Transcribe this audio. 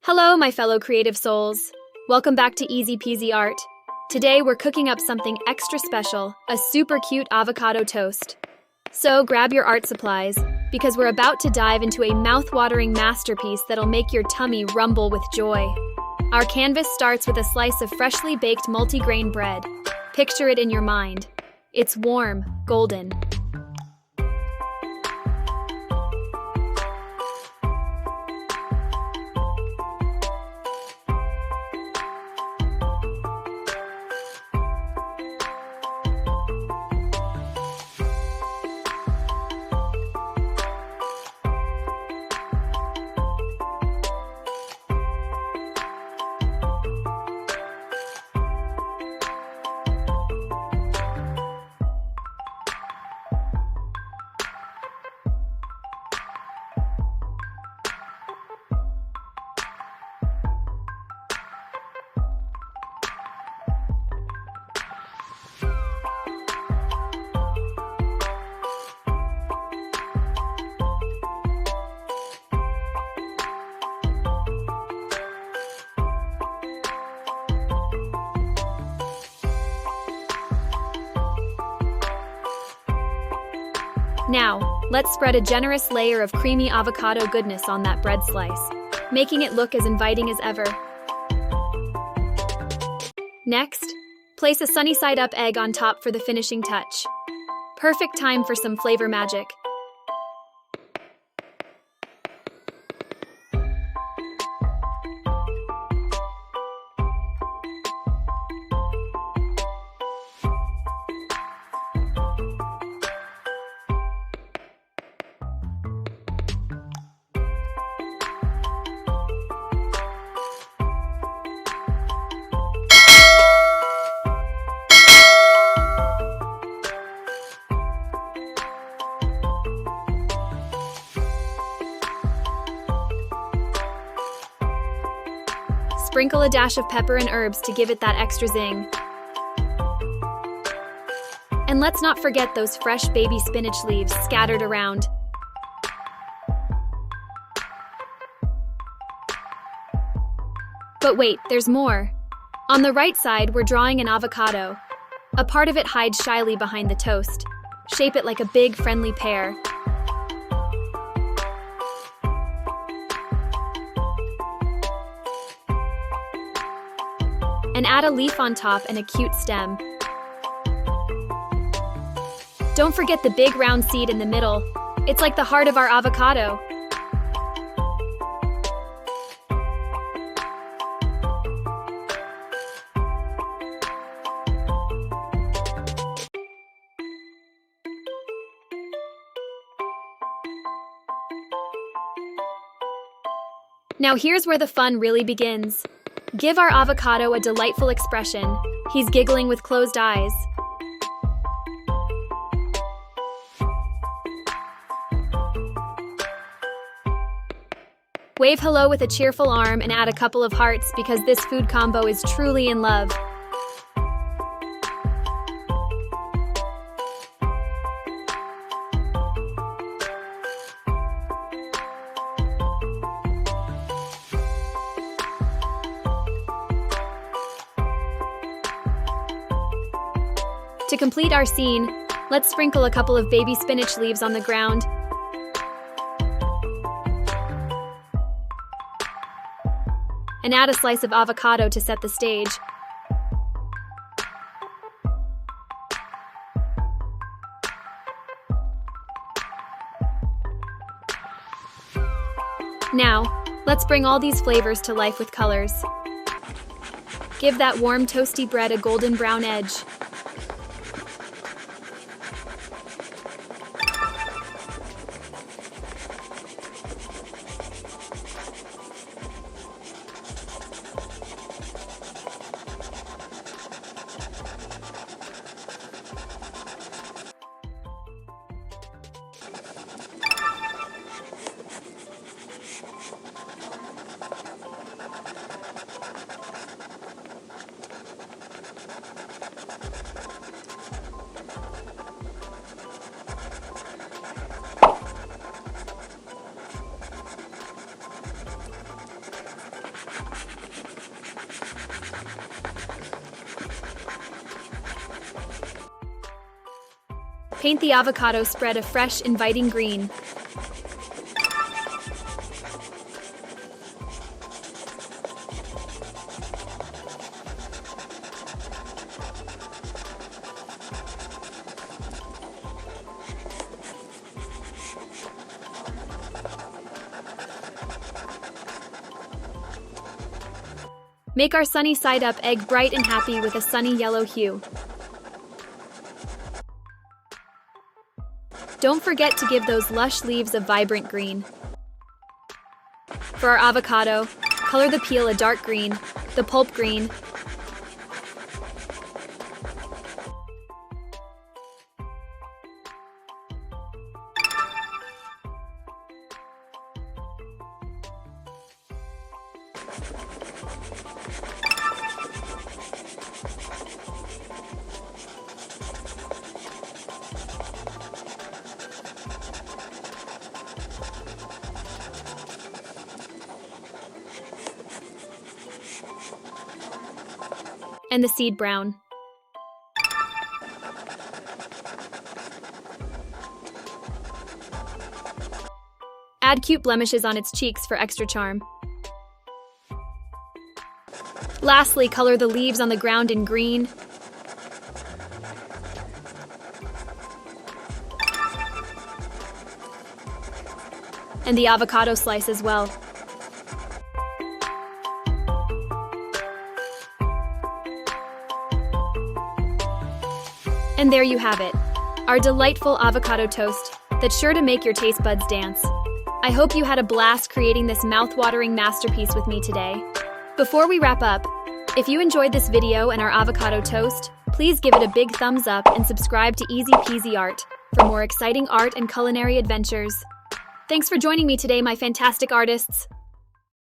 Hello, my fellow creative souls. Welcome back to Easy Peasy Art. Today we're cooking up something extra special, a super cute avocado toast. So grab your art supplies, because we're about to dive into a mouth-watering masterpiece that'll make your tummy rumble with joy. Our canvas starts with a slice of freshly baked multigrain bread. Picture it in your mind. It's warm, golden. Now, let's spread a generous layer of creamy avocado goodness on that bread slice, making it look as inviting as ever. Next, place a sunny-side-up egg on top for the finishing touch. Perfect time for some flavor magic. Sprinkle a dash of pepper and herbs to give it that extra zing. And let's not forget those fresh baby spinach leaves scattered around. But wait, there's more. On the right side, we're drawing an avocado. A part of it hides shyly behind the toast. Shape it like a big, friendly pear. And add a leaf on top and a cute stem. Don't forget the big round seed in the middle. It's like the heart of our avocado. Now here's where the fun really begins. Give our avocado a delightful expression. He's giggling with closed eyes. Wave hello with a cheerful arm and add a couple of hearts because this food combo is truly in love. To complete our scene, let's sprinkle a couple of baby spinach leaves on the ground. And add a slice of avocado to set the stage. Now, let's bring all these flavors to life with colors. Give that warm, toasty bread a golden brown edge. Paint the avocado spread a fresh, inviting green. Make our sunny side up egg bright and happy with a sunny yellow hue. Don't forget to give those lush leaves a vibrant green. For our avocado, color the peel a dark green, the pulp green, and the seed brown. Add cute blemishes on its cheeks for extra charm. Lastly, color the leaves on the ground in green. And the avocado slice as well. And there you have it, our delightful avocado toast that's sure to make your taste buds dance. I hope you had a blast creating this mouth-watering masterpiece with me today. Before we wrap up, if you enjoyed this video and our avocado toast, please give it a big thumbs up and subscribe to Easy Peasy Art for more exciting art and culinary adventures. Thanks for joining me today, my fantastic artists.